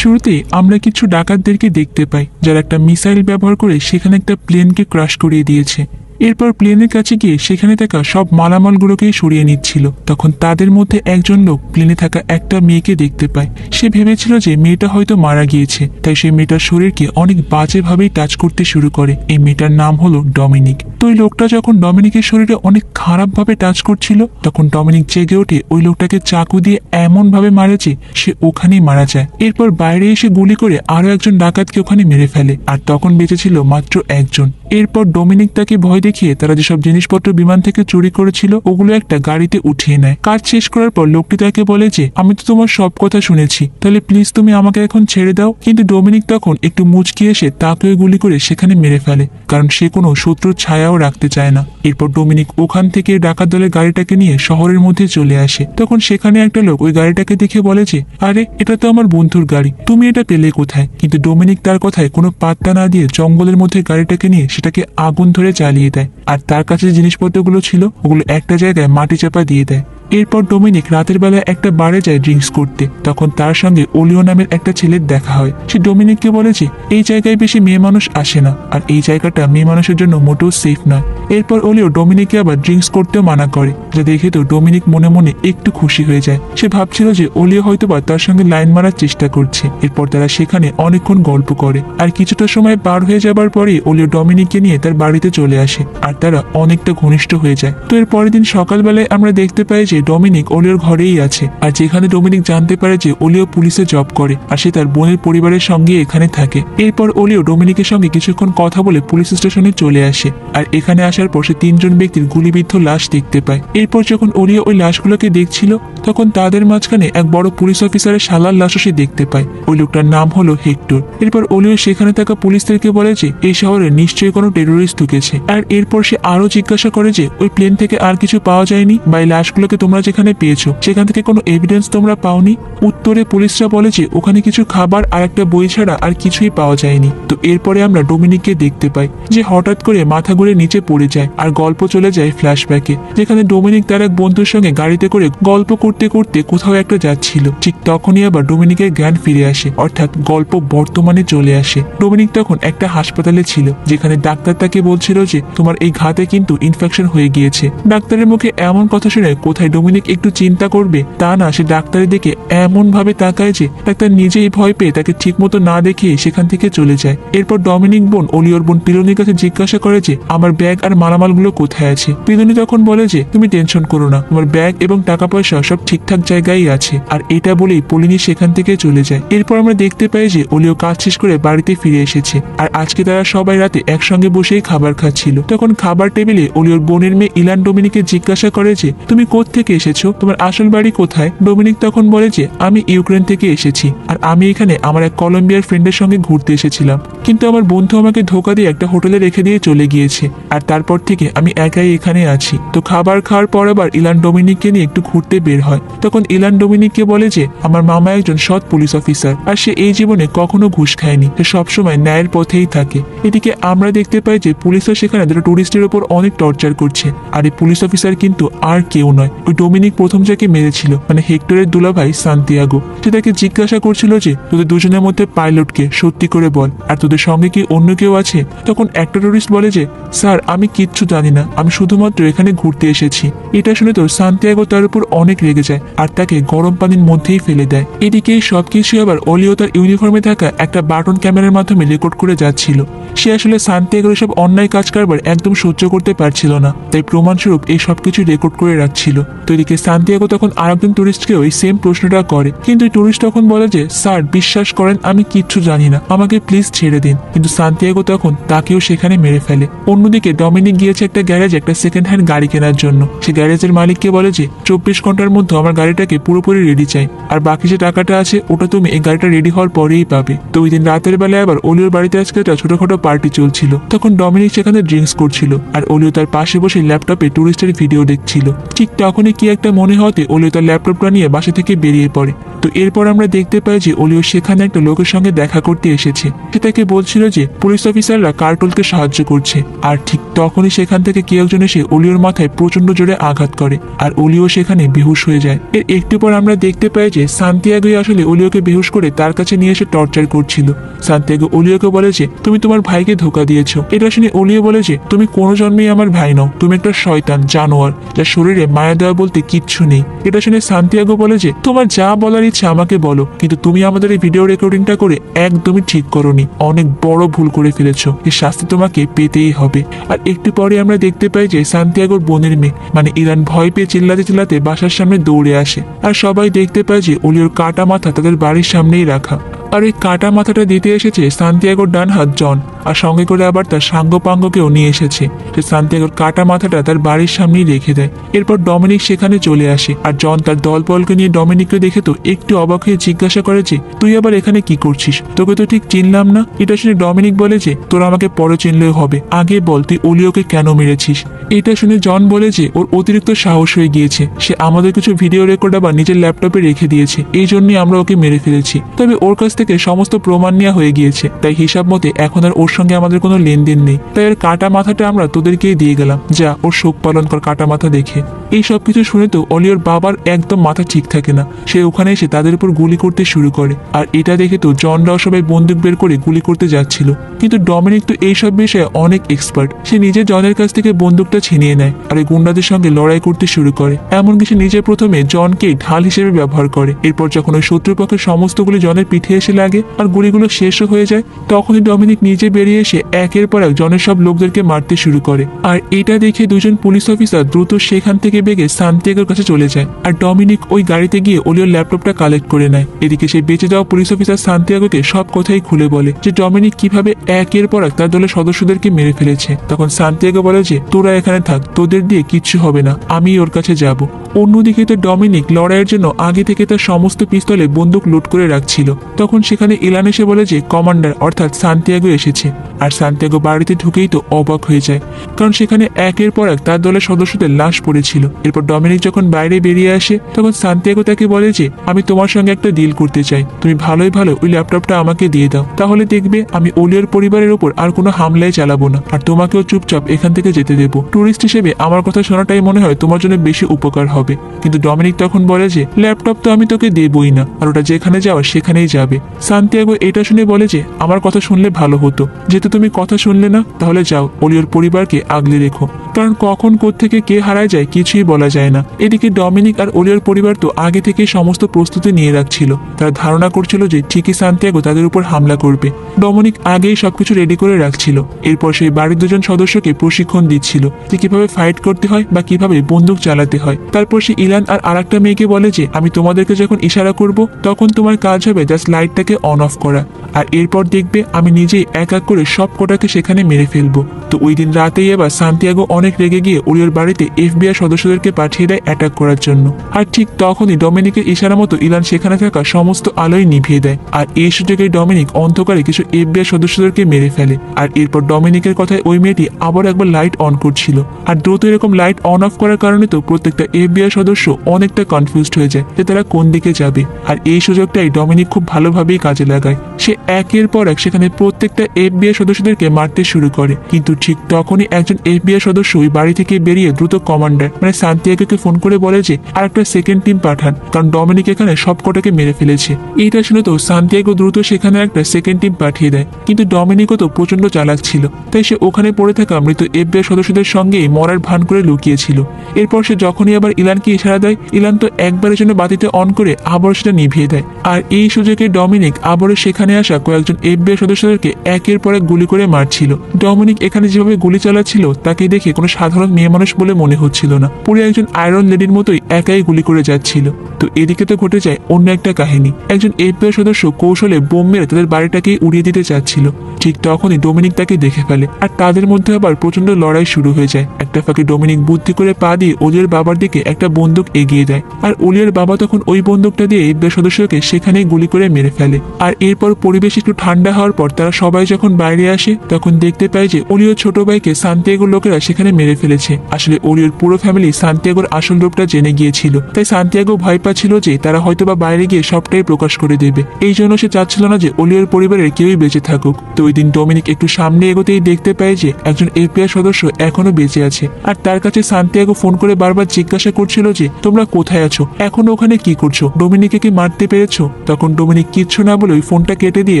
শুরুতে আমরা কিছু ডাকাতদেরকে দেখতে পাই যারা একটা মিসাইল ব্যবহার করে সেখানে একটা প্লেনকে ক্রাশ করিয়ে দিয়েছে। এরপর প্লেনের কাছে গিয়ে সেখানে থাকা সব মালামালগুলোকেই সরিয়ে নিচ্ছিল। তখন তাদের মধ্যে একজন লোক প্লেনে থাকা একটা মেয়েকে দেখতে পায়। সে ভেবেছিল যে মেয়েটা হয়তো মারা গিয়েছে, তাই সে মেয়েটার শরীরকে অনেক বাজেভাবেই টাচ করতে শুরু করে। এই মেয়েটার নাম হলো ডমিনিক। তো ওই লোকটা যখন ডমিনিকের শরীরে অনেক খারাপভাবে টাচ করছিল, তখন ডমিনিক জেগে ওঠে ওই লোকটাকে চাকু দিয়ে এমন ভাবে মারে যে সে ওখানেই মারা যায়। এরপর বাইরে এসে গুলি করে আরো একজন ডাকাতকে ওখানে মেরে ফেলে, আর তখন বেঁচে ছিল মাত্র একজন। এরপর ডমিনিক তাকে ভয় দেখিয়ে তারা যেসব জিনিসপত্র বিমান থেকে চুরি করেছিল ওগুলো একটা গাড়িতে উঠিয়ে নেয়। কাজ শেষ করার পর লোকটি তাকে বলে যে আমি তো তোমার সব কথা শুনেছি, তাহলে প্লিজ তুমি আমাকে এখন ছেড়ে দাও। কিন্তু ডমিনিক তখন একটু মুচকি এসে তাকে গুলি করে সেখানে মেরে ফেলে, কারণ সে কোনো শত্রুর ছায়াও রাখতে চায় না। এরপর ডমিনিক ওখান থেকে ডাকাত দলের গাড়িটাকে নিয়ে শহরের মধ্যে চলে আসে। তখন সেখানে একটা লোক ওই গাড়িটাকে দেখে বলে যে আরে এটা তো আমার বন্ধুর গাড়ি, তুমি এটা পেলে কোথায়? কিন্তু ডমিনিক তার কথায় কোনো পাত্তা না দিয়ে জঙ্গলের মধ্যে গাড়িটাকে নিয়ে সেটাকে আগুন ধরে জ্বালিয়ে দেয়, আর তার কাছে যে জিনিসপত্রগুলো ছিল ওগুলো একটা জায়গায় মাটি চাপা দিয়ে দেয়। এরপর ডমিনিক রাতের বেলায় একটা বারে যায় ড্রিঙ্কস করতে। তখন তার সঙ্গে ওলিও নামের একটা ছেলের দেখা হয়। সে ডমিনিককে বলে যে এই জায়গায় বেশি মেয়ে মানুষ আসে না, আর এই জায়গাটা মেয়ে মানুষের জন্য মোটেও সেফ নয়। এরপর ওলিও ডমিনিককে আবার ড্রিঙ্কস করতেও মানা করে, যা দেখে তো ডমিনিক মনে মনে একটু খুশি হয়ে যায়। সে ভাবছিল যে ওলিও হয়তোবা তার সঙ্গে লাইন মারার চেষ্টা করছে। এরপর তারা সেখানে অনেকক্ষণ গল্প করে, আর কিছুটা সময় পার হয়ে যাবার পরে ওলিও ডমিনিককে নিয়ে তার বাড়িতে চলে আসে, আর তারা অনেকটা ঘনিষ্ঠ হয়ে যায়। তো এর পরের দিন সকালবেলায় আমরা দেখতে পাই যে ডমিনিক ওলিওর ঘরেই আছে, আর যেখানে ডমিনিক জানতে পারে যে ওলিও পুলিশে জব করে, আর সে তার বোনের পরিবারের সঙ্গে এখানে থাকে। এরপর ওলিও ডমিনিকের সঙ্গে কিছুক্ষণ কথা বলে পুলিশ স্টেশনে চলে আসে, আর এখানে আসার পর সে তিনজন ব্যক্তির গুলিবিদ্ধ লাশ দেখতে পায়। এরপর যখন ওলিও ওই লাশগুলোকে দেখছিল, তখন তাদের মাঝখানে এক বড় পুলিশ অফিসারের শালার লাশও সে দেখতে পায়। ওই লোকটার নাম হলো হেক্টর। এরপর ওলিও সেখানে থাকা পুলিশদেরকে বলে যে এই শহরে নিশ্চয়ই কোনো টেরোরিস্ট ঢুকেছে। আর এরপর সে আরো জিজ্ঞাসা করে যে ওই প্লেন থেকে আর কিছু পাওয়া যায়নি, বা এই লাশগুলোকে তোমরা যেখানে পেয়েছো সেখান থেকে কোনো এভিডেন্স তোমরা পাওনি? উত্তরে পুলিশরা বলে যে ওখানে কিছু খাবার আর একটা বই ছাড়া আর কিছুই পাওয়া যায়নি। তো এরপরে আমরা ডমিনিককে দেখতে পাই যে হঠাৎ করে মাথা ঘুরে নিচে পড়ে যায়, আর গল্প চলে যায় ফ্ল্যাশব্যাকে, যেখানে ডমিনিক তার এক বন্ধুর সঙ্গে গাড়িতে করে গল্প করতে করতে কোথাও একটা যাচ্ছিল। ঠিক তখনই আবার ডমিনিকের জ্ঞান ফিরে আসে, অর্থাৎ গল্প বর্তমানে চলে আসে। ডমিনিক তখন একটা হাসপাতালে ছিল, যেখানে ডাক্তার তাকে বলছিল যে তোমার এই ঘাতে কিন্তু ইনফেকশন হয়ে গিয়েছে। ডাক্তারের মুখে এমন কথা শুনে কোথায় ডমিনিক একটু চিন্তা করবে তা না, সে ডাক্তারের দিকে এমন ভাবে তাকায় যে ডাক্তার নিজেই ভয় পেয়ে তাকে ঠিক মতো না দেখিয়ে সেখান থেকে চলে যায়। এরপর ডমিনিক বোন ওলিওর বোন পিলোনির কাছে জিজ্ঞাসা করে যে আমার ব্যাগ আর মালামালগুলো কোথায় আছে। পিলোনি তখন বলে যে তুমি টেনশন করো না, তোমার ব্যাগ এবং টাকা পয়সা সব ঠিকঠাক জায়গায় আছে। আর এটা বলেই পলিনি সেখান থেকে চলে যায়। এরপর আমরা দেখতে পাই যে ওলিও কাজ শেষ করে বাড়িতে ফিরে এসেছে, আর আজকে তারা সবাই রাতে একসঙ্গে বসেই খাবার খাচ্ছিল। তখন খাবার টেবিলে ওলিওর বোনের মেয়ে ইলান ডমিনিককে জিজ্ঞাসা করে যে তুমি কোত্থেকে এসেছো, তোমার আসল বাড়ি কোথায়? ডমিনিক তখন বলে যে আমি ইউক্রেন থেকে এসেছি, আর আমি এখানে আমার এক কলম্বিয়ার ফ্রেন্ডের সঙ্গে ঘুরতে এসেছিলাম, কিন্তু আমার বন্ধু আমাকে ধোকা দিয়ে একটা হোটেলে রেখে দিয়ে চলে গিয়েছে, আর তারপর থেকে আমি একাই এখানে আছি। তো খাবার খাওয়ার পর আবার ইলান ডমিনিককে নিয়ে একটু ঘুরতে বের হয়। তখন ইলান ডমিনিককে বলে যে আমার মামা একজন সৎ পুলিশ অফিসার, আর সে এই জীবনে কখনো ঘুষ খায়নি, সে সবসময় ন্যায়ের পথেই থাকে। এদিকে আমরা দেখতে পাই যে পুলিশরা সেখানে দুটো টুরিস্টের উপর অনেক টর্চার করছে, আর এই পুলিশ অফিসার কিন্তু আর কেউ নয়, ওই ডমিনিক প্রথম যাকে মেরেছিল, মানে হেক্টরের দুলাভাই সান্তিয়াগো। সে তাকে জিজ্ঞাসা করছিল যে তোদের দুজনের মধ্যে পাইলটকে, সত্যি করে বল, আর তোদের সঙ্গে কি অন্য কেউ আছে? তখন একটা টুরিস্ট বলে যে স্যার আমি কিচ্ছু জানি না, আমি শুধুমাত্র এখানে ঘুরতে এসেছি। এটা শুনে তো সান্তিয়াগো তার উপর অনেক রেগে যায়, আর তাকে গরম পানির মধ্যেই ফেলে দেয়। এদিকে সবকিছু আবার ওলিও তার ইউনিফর্মে থাকা একটা বাটন ক্যামেরার মাধ্যমে রেকর্ড করে যাচ্ছিল। সে আসলে সান্তিয়াগোর সব অন্যায় কাজ কারবার একদম সহ্য করতে পারছিল না, তাই প্রমাণস্বরূপ এই সবকিছু রেকর্ড করে রাখছিল। তো এদিকে সান্তিয়াগো তখন আরেকজন টুরিস্টকে ওই সেম প্রশ্নটা করে, কিন্তু টুরিস্ট তখন বলে যে স্যার বিশ্বাস করেন আমি কিচ্ছু জানি না, আমাকে প্লিজ ছেড়ে দিন। কিন্তু সান্তিয়াগো তখন তাকেও সেখানে মেরে ফেলে। অন্যদিকে ডমিনিক গিয়েছে একটা গ্যারেজে একটা সেকেন্ড হ্যান্ড গাড়ি কেনার জন্য। সে গ্যারেজের মালিককে বলে যে 24 ঘন্টার মধ্যে আমার গাড়িটাকে পুরোপুরি রেডি চাই, আর বাকি যে টাকাটা আছে ওটা তুমি এই গাড়িটা রেডি হওয়ার পরেই পাবে। তো ওই দিন রাতের বেলায় আবার ওলিওর বাড়িতে আজকে একটা ছোটখাটো পার্টি চলছিল। তখন ডমিনিক সেখানে ড্রিঙ্কস করছিল আর ওলিও তার পাশে বসে ল্যাপটপে টুরিস্টের ভিডিও দেখছিল। ঠিক তখনই কি একটা মনে হতে ওলিও তার ল্যাপটপটা নিয়ে বাসা থেকে বেরিয়ে পড়ে। তো এরপর আমরা দেখতে পাই যে ওলিও সেখানে একটা লোকের সঙ্গে দেখা করতে এসেছে। সে তাকে বলছিল যে পুলিশ অফিসাররা কার্টুলকে সাহায্য করছে। আর ঠিক তখনই সেখান থেকে কেউ একজন এসে ওলিওর মাথায় প্রচন্ড জোরে আঘাত করে আর ওলিও সেখানে বেহুশ হয়ে যায়। এর একটু পর আমরা দেখতে পাই যে সান্তিয়াগোই আসলে ওলিওকে বেহুশ করে তার কাছে নিয়ে এসে টর্চার করছিল। সান্তিয়াগো ওলিওকে বলে যে তুমি তোমার ভাইকে ধোকা দিয়েছো। এটা শুনে ওলিও বলে যে তুমি কোনো জন্মেই আমার ভাই নও, তুমি একটা শয়তান জানোয়ার যার শরীরে মায়া দেওয়া বলতে কিচ্ছু নেই। এটা শুনে সান্তিয়াগো বলে যে তোমার যা বলার ইচ্ছা আমাকে বলো, কিন্তু তুমি আমাদের এই ভিডিও রেকর্ডিংটা করে একদমই ঠিক করোনি, অনেক বড় ভুল করে ফেলেছো, এর শাস্তি তোমাকে পেতেই হবে। আর একটু পরে আমরা দেখতে পাই যে সান্তিয়াগোর বোনের মেয়ে মানে ইলান ভয় পেয়ে চিল্লাতে চিল্লাতে বাসার সামনে দৌড়ে আসে। আর সবাই দেখতে পায় যে ওলিওর কাটা মাথা তাদের বাড়ির সামনেই রাখা। আর এই কাটা মাথাটা দিতে এসেছে সান্তিয়াগোর ডান হাত জন, আর সঙ্গে করে আবার তার সাঙ্গপাঙ্গকেও নিয়ে এসেছে। সে সান্তিয়াগোর কাটা মাথাটা তার বাড়ির সামনেই রেখে দেয়। এরপর ডমিনিক সেখানে চলে আসে আর জন তার দলবলকে নিয়ে ডমিনিককে দেখে তো একটু অবাক হয়ে জিজ্ঞাসা করে যে তুই আবার এখানে কি করছিস, তোকে তো ঠিক চিনলাম না। এটা শুনে ডমিনিক বলে যে তোর আমাকে পরে চিনলেও হবে, আগে বল তুই ওলিওকে কেন মেরেছিস। এটা শুনে জন বলে যে ওর অতিরিক্ত সাহস হয়ে গিয়েছে, সে আমাদের কিছু ভিডিও রেকর্ড আবার নিজের ল্যাপটপে রেখে দিয়েছে, এই জন্যই আমরা ওকে মেরে ফেলেছি। তবে ওর কাছ থেকে সমস্ত প্রমাণ নেওয়া হয়ে গিয়েছে, তাই হিসাব মতে এখন আর ওর সঙ্গে আমাদের কোনো লেনদেন নেই। তাই এর কাটা মাথাটা আমরা তোদেরকেই দিয়ে গেলাম, যা ওর শোক পালন কর কাটা মাথা দেখে। এই সব কিছু শুনে তো অলিওর বাবার একদম মাথা ঠিক থাকে না, সে ওখানে এসে তাদের উপর গুলি করতে শুরু করে। আর এটা দেখে তো জনরাও সবাই বন্দুক বের করে গুলি করতে যাচ্ছিল, কিন্তু ডমিনিক তো এইসব বিষয়ে অনেক এক্সপার্ট। সে নিজে জনের কাছ থেকে বন্দুকটা ছিনিয়ে নেয় আর এই গুন্ডাদের সঙ্গে লড়াই করতে শুরু করে। এমনকি সে নিজে প্রথমে জনকে ঢাল হিসেবে ব্যবহার করে। এরপর যখন ওই শত্রুপক্ষের সমস্ত গুলি জনের পিঠে এসে লাগে আর গুলিগুলো শেষও হয়ে যায়, তখনই ডমিনিক নিজে বেরিয়ে এসে একের পর এক জনের সব লোকদেরকে মারতে শুরু করে। আর এটা দেখে দুজন পুলিশ অফিসার দ্রুত সেখান থেকে বেগে সান্তিয়াগোর কাছে চলে যায়। আর ডমিনিক ওই গাড়িতে গিয়ে ওলিওর ল্যাপটপটা কালেক্ট করে নেয়। এদিকে সেই বেঁচে যাওয়া পুলিশ অফিসার সান্তিয়াগোকে সব কথাই খুলে বলে যে ডমিনিক কিভাবে একের পর এক তার দলের সদস্যদেরকে মেরে ফেলেছে। তখন সান্তিয়াগো বলে যে তোরা এখানে থাক, তোদের দিয়ে কিচ্ছু হবে না, আমি ওর কাছে যাব। অন্যদিকে তো ডমিনিক লড়াইয়ের জন্য আগে থেকে তার সমস্ত পিস্তলে বন্দুক লোড করে রাখছিল। তখন সেখানে ইলান এসে বলে যে কমান্ডার অর্থাৎ সান্তিয়াগো এসেছে। আর সান্তিয়াগো বাড়িতে ঢুকেই তো অবাক হয়ে যায়, কারণ সেখানে একের পর এক তার দলের সদস্যদের লাশ পড়েছিল। এরপর ডমিনিক যখন বাইরে বেরিয়ে আসে তখন সান্তিয়াগো তাকে বলে যে আমি তোমার সঙ্গে একটা ডিল করতে চাই, তুমি ভালোই ভালো ওই ল্যাপটপটা আমাকে দিয়ে দাও, তাহলে দেখবে আমি ওলিওর পরিবারের উপর আর কোনো হামলাই চালাবো না, আর তোমাকেও চুপচাপ এখান থেকে যেতে দেবো। টুরিস্ট হিসেবে আমার কথা শোনাটাই মনে হয় তোমার জন্য বেশি উপকার হবে। কিন্তু ডমিনিক তখন বলে যে ল্যাপটপ তো আমি তোকে দেবই না, আর ওটা যেখানে যাওয়া সেখানেই যাবে। সান্তিয়াগো এটা শুনে বলে যে আমার কথা শুনলে ভালো হতো, যেহেতু তুমি কথা শুনলে না তাহলে যাও ওলিওর পরিবারকে আগলে রেখো, কারণ কখন কোত্থেকে কে হারায় যায় কিছুই বলা যায় না। এদিকে ডমিনিক আর ওলিওর পরিবার তো আগে থেকে সমস্ত প্রস্তুতি নিয়ে রাখছিল, তারা ধারণা করছিল যে ঠিকই সান্তিয়াগো তাদের উপর হামলা করবে। ডমিনিক আগেই সবকিছু রেডি করে রাখছিল। এরপর সেই বাড়ির দুজন সদস্যকে প্রশিক্ষণ দিচ্ছিল যে কিভাবে ফাইট করতে হয় বা কিভাবে বন্দুক চালাতে হয়। তারপর সে ইলান আর আরেকটা মেয়েকে বলে যে আমি তোমাদেরকে যখন ইশারা করব তখন তোমার কাজ হবে জাস্ট লাইটটাকে অন অফ করা, আর এরপর দেখবে আমি নিজেই এক এক করে সব কটাকে সেখানে মেরে ফেলবো। তো ওই দিন রাতেই এবার সান্তিয়াগো অনেক রেগে গিয়ে ওলিওর বাড়িতে FBI সদস্যদেরকে পাঠিয়ে দেয় অ্যাটাক করার জন্য। আর ঠিক তখনই ডমিনিকের ইশারা মতো ইলান সেখানে থাকা সমস্ত আলোই নিভিয়ে দেয়। আর এই সুযোগে ডমিনিক অন্ধকারে কিছু FBI সদস্যদেরকে মেরে ফেলে। আর এরপর ডমিনিকের কথায় ওই মেয়েটি আবার একবার লাইট অন করছিল, আর দ্রুত এরকম লাইট অন অফ করার কারণে তো প্রত্যেকটা FBI সদস্য অনেকটা কনফিউজড হয়ে যায় যে তারা কোন দিকে যাবে। আর এই সুযোগটাই ডমিনিক খুব ভালোভাবেই কাজে লাগায়। সে একের পর এক সেখানে প্রত্যেকটা FBI সদস্যদেরকে মারতে শুরু করে। কিন্তু ঠিক তখনই একজন FBI সদস্য ওই বাড়ি থেকে বেরিয়ে দ্রুত কমান্ডার মানে সান্তিয়াগোকে ফোন করে বলে যে আর একটা সেকেন্ড টিম পাঠান, কারণ ডমিনিক এখানে সব কটাকে মেরে ফেলেছে। এইটা শুনে তো সান্তিয়াগো দ্রুত সেখানে একটা সেকেন্ড টিম পাঠিয়ে দেয়, কিন্তু ডমিনিকও তো প্রচন্ড চালাক ছিল, তাই সে ওখানে পড়ে থাকা মৃত FBI সদস্যদের সঙ্গেই মরার ভান করে লুকিয়েছিল। এরপর সে যখনই আবার ইলানকে ইশারা দেয়, ইলান তো একবারের জন্য বাতিতে অন করে আবার সেটা নিভিয়ে দেয়। আর এই সুযোগে ডমিনিক আবারও সেখানে আসা কয়েকজন FBI সদস্যদেরকে একের পর এক গুলি করে মারছিল। ডমিনিক এখানে যেভাবে গুলি চালাচ্ছিল তাকে দেখে কোনো সাধারণ মেয়ে মানুষ বলে মনে হচ্ছিল না, পুরো একজন আয়রন লেডির মতোই একাই গুলি করে যাচ্ছিল। তো এদিকে তো ঘটে যায় অন্য একটা কাহিনী, একজন FBI সদস্য কৌশলে বোম মেরে তাদের বাড়িটাকেই উড়িয়ে দিতে চাচ্ছিল। ঠিক তখনই ডমিনিক তাকে দেখে ফেলে, আর তাদের মধ্যে আবার প্রচন্ড লড়াই শুরু হয়ে যায়। একটা ফাঁকে ডমিনিক বুদ্ধি করে পা দিয়ে ওলিওর বাবার দিকে একটা বন্দুক এগিয়ে দেয়, আর ওলিওর বাবা তখন ওই বন্দুকটা দিয়ে FBI সদস্যকে সেখানেই গুলি করে মেরে ফেলে। আর এরপর পরিবেশ একটু ঠান্ডা হওয়ার পর তারা সবাই যখন বাইরে আসে তখন দেখতে পায় যে ওলিওর ছোট ভাইকে সান্তিয়াগোর লোকেরা সেখানে মেরে ফেলেছে। আসলে ওলিওর পুরো ফ্যামিলি সান্তিয়াগোর আসল রূপটা জেনে গিয়েছিল, তাই সান্তিয়াগো ভয় পাচ্ছিল যে তারা হয়তোবা বাইরে গিয়ে সবটাই প্রকাশ করে দেবে। এই জন্য সে চাচ্ছিল না যে ওলিওর পরিবারের কেউই বেঁচে থাকুক। তো ওই দিন ডমিনিক একটু সামনে এগোতেই দেখতে পায় যে একজন এফবিআই সদস্য এখনো বেঁচে আছে, আর তার কাছে সান্তিয়াগো ফোন করে বারবার জিজ্ঞাসা করছিল যে তোমরা কোথায় আছো, এখনো ওখানে কি করছো, ডোমিনিককে কি মারতে পেরেছো? তখন ডোমিনিক কিচ্ছু না বলে ওই ফোনটা কেটে দিয়ে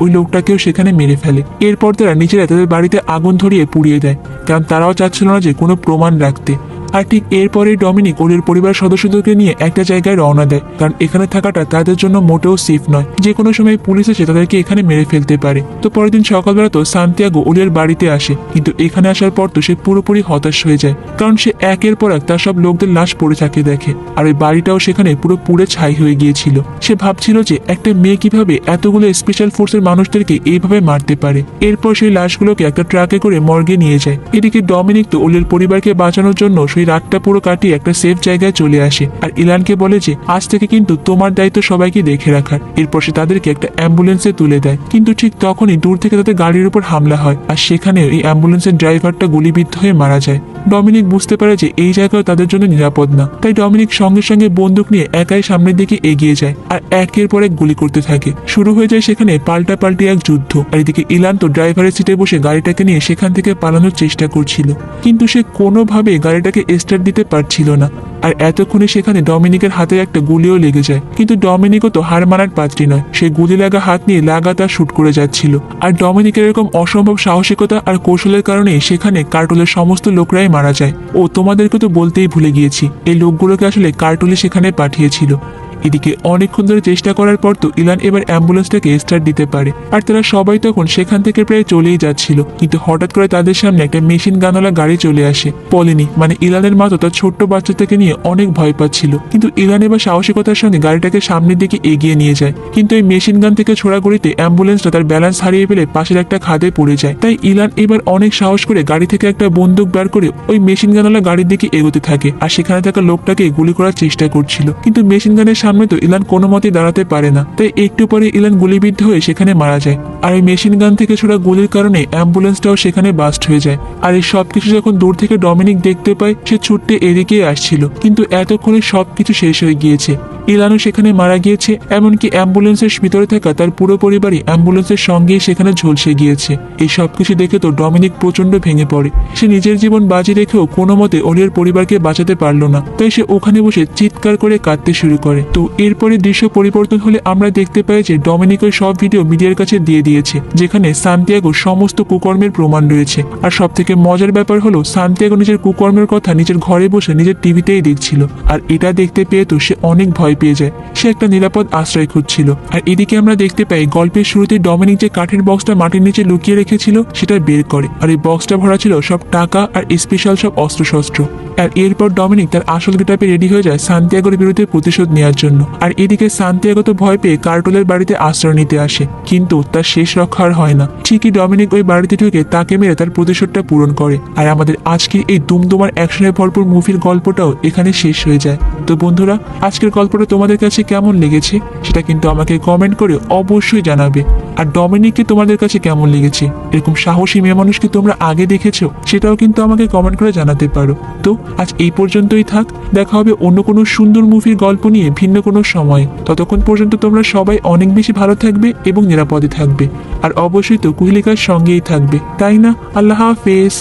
ওই লোকটাকেও সেখানে মেরে ফেলে। এরপর তারা নিজেরা তাদের বাড়িতে আগুন ধরিয়ে পুড়িয়ে দেয়, কারণ তারাও চাচ্ছিল না যে কোনো প্রমাণ রাখতে। আর ঠিক এরপরেই ডমিনিক ওদের পরিবার সদস্যদেরকে নিয়ে একটা জায়গায় রওনা দেয়, কারণ এখানে থাকাটা তাদের জন্য মোটেও সেফ নয়। যে কোনো সময় পুলিশ এসে তাদেরকে এখানে মেরে ফেলতে পারে। তো পরের দিন সকালবেলা তো সান্তিয়াগো ওদের বাড়িতে আসে, কিন্তু এখানে আসার পর তো সে পুরোপুরি হতাশ হয়ে যায়, কারণ সে একের পর এক তার সব লোকদের লাশ পড়ে থাকে দেখে, আর ওই বাড়িটাও সেখানে পুরো পুড়ে ছাই হয়ে গিয়েছিল। সে ভাবছিল যে একটা মেয়ে কিভাবে এতগুলো স্পেশাল ফোর্সের মানুষদেরকে এইভাবে মারতে পারে। এরপর সেই লাশগুলোকে একটা ট্রাকে করে মর্গে নিয়ে যায়। এদিকে ডমিনিক তো ওদের পরিবারকে বাঁচানোর জন্য রাতটা পুরো কাটিয়ে একটা সেফ জায়গায় চলে আসে, আর ইলানকে বলে যে আজ থেকে কিন্তু তোমার দায়িত্ব সবাইকে দেখে রাখার। এরপর সে তাদেরকে একটা অ্যাম্বুলেন্সে তুলে দেয়, কিন্তু ঠিক তখনই দূর থেকে তাদের গাড়ির উপর হামলা হয়, আর সেখানে এই অ্যাম্বুলেন্সের ড্রাইভারটা গুলিবিদ্ধ হয়ে মারা যায়। ডমিনিক বুঝতে পারে যে এই জায়গাও তাদের জন্য নিরাপদ না, তাই ডমিনিক সঙ্গে সঙ্গে বন্দুক নিয়ে একাই সামনের দিকে এগিয়ে যায়, আর একের পর এক গুলি করতে থাকে। শুরু হয়ে যায় সেখানে পাল্টাপাল্টি এক যুদ্ধ। আর এদিকে ইলান তো ড্রাইভারের সিটে বসে গাড়িটাকে নিয়ে সেখান থেকে পালানোর চেষ্টা করছিল, কিন্তু সে কোনোভাবে গাড়িটাকে স্টার্ট দিতে পারছিল না। আর এতক্ষণে সেখানে ডমিনিকের হাতে একটা গুলিও লেগে যায়, কিন্তু ডমিনিকও তো হার মানার পাত্রী নয়। সে গুলি লাগা হাত নিয়ে লাগাতার শুট করে যাচ্ছিল, আর ডমিনিকের এরকম অসম্ভব সাহসিকতা আর কৌশলের কারণে সেখানে কার্টুলের সমস্ত লোকরাই মারা যায়। ও তোমাদেরকে তো বলতেই ভুলে গিয়েছি, এই লোকগুলোকে আসলে কার্টুলে সেখানে পাঠিয়েছিল। এদিকে অনেকক্ষণ ধরে চেষ্টা করার পর তো ইলান এবার অ্যাম্বুলেন্সটাকে স্টার্ট দিতে পারে, আর তারা সবাই তখন সেখান থেকে প্রায় চলেই যাচ্ছিল, কিন্তু হঠাৎ করে তাদের সামনে একটা মেশিন গানওয়ালা গাড়ি চলে আসে। পলিনি মানে ইলানের মা তো তার ছোট্ট বাচ্চাটাকে নিয়ে অনেক ভয় পাচ্ছিল, কিন্তু ইলান এবার সাহসিকতার সঙ্গে গাড়িটাকে সামনের দিকে এগিয়ে নিয়ে যায়। কিন্তু এই মেশিন গান থেকে ছোড়া গড়িতে অ্যাম্বুলেন্সটা তার ব্যালেন্স হারিয়ে ফেলে পাশের একটা খাদে পড়ে যায়। তাই ইলান এবার অনেক সাহস করে গাড়ি থেকে একটা বন্দুক বের করে ওই মেশিন গানওয়ালা গাড়ির দিকে এগোতে থাকে, আর সেখানে থাকা লোকটাকে গুলি করার চেষ্টা করছিল, কিন্তু মেশিন গানের সামনে তো ইলান কোনো মতে দাঁড়াতে পারে না। তাই একটু পরে ইলান গুলিবিদ্ধ হয়ে সেখানে মারা যায়, আর এই মেশিন গান থেকে ছোড়া গুলির কারণে অ্যাম্বুলেন্সটাও সেখানে বাস্ট হয়ে যায়। আর এই সবকিছু যখন দূর থেকে ডমিনিক দেখতে পায়, সে ছুটতে এদিকেই আসছিল, কিন্তু এতক্ষণে সবকিছু শেষ হয়ে গিয়েছে। ইলানও সেখানে মারা গিয়েছে, এমনকি অ্যাম্বুলেন্সের ভিতরে থাকা তার পুরো পরিবারই অ্যাম্বুলেন্সের সঙ্গেই সেখানে ঝলসে গিয়েছে। এই সবকিছু দেখে তো ডমিনিক প্রচন্ড ভেঙে পড়ে। সে নিজের জীবন বাজি রেখেও কোনো মতে ওলিয়ার পরিবারকে বাঁচাতে পারলো না, তাই সে ওখানে বসে চিৎকার করে কাঁদতে শুরু করে। তো এরপরে দৃশ্য পরিবর্তন হলে আমরা দেখতে পাই যে ডমিনিক ওই সব ভিডিও মিডিয়ার কাছে দিয়ে দিয়েছে, যেখানে সান্তিয়াগোর সমস্ত কুকর্মের প্রমাণ রয়েছে। আর সব থেকে মজার ব্যাপার হলো সান্তিয়াগো নিজের কুকর্মের কথা নিজের ঘরে বসে নিজের টিভিতেই দেখছিল, আর এটা দেখতে পেয়ে তো সে অনেক ভয় পেয়ে যায়। সে একটা নিরাপদ আশ্রয় খুঁজছিল। আর এদিকে আমরা দেখতে পাই গল্পের শুরুতে ডমিনিক যে কাঠের বক্সটা মাটির নিচে লুকিয়ে রেখেছিল সেটা বের করে, আর এই বক্সটা ভরা ছিল সব টাকা আর স্পেশাল সব অস্ত্রশস্ত্র। আর এরপর ডমিনিক তার আসল গেটআপে রেডি হয়ে যায় সান্তিয়াগোর বিরুদ্ধে প্রতিশোধ নেওয়ার জন্য। আর এদিকে সান্তিয়াগো তো ভয় পেয়ে কার্টুলের বাড়িতে আশ্রয় নিতে আসে, কিন্তু তার শেষ রক্ষা আর হয় না। ঠিকই ডমিনিক ওই বাড়িতে ঢুকে তাকে মেরে তার প্রতিশোধটা পূরণ করে। আর আমাদের আজকের এই দুমদুমার অ্যাকশনে ভরপুর মুভির গল্পটাও এখানে শেষ হয়ে যায়। তো বন্ধুরা, আজকের গল্পটা তোমাদের কাছে কেমন লেগেছে সেটা কিন্তু আমাকে কমেন্ট করে অবশ্যই জানাবে। আর ডমিনিককে তোমাদের কাছে কেমন লেগেছে, এরকম সাহসী মেয়ে মানুষকে তোমরা আগে দেখেছো সেটাও কিন্তু আমাকে কমেন্ট করে জানাতে পারো। তো আজ এই পর্যন্তই থাক, দেখা হবে অন্য কোনো সুন্দর মুভির গল্প নিয়ে ভিন্ন কোনো সময়। ততক্ষণ পর্যন্ত তোমরা সবাই অনেক বেশি ভালো থাকবে এবং নিরাপদে থাকবে, আর অবশ্যই তো কুহেলিকার সঙ্গেই থাকবে, তাই না? আল্লাহ হাফেজ।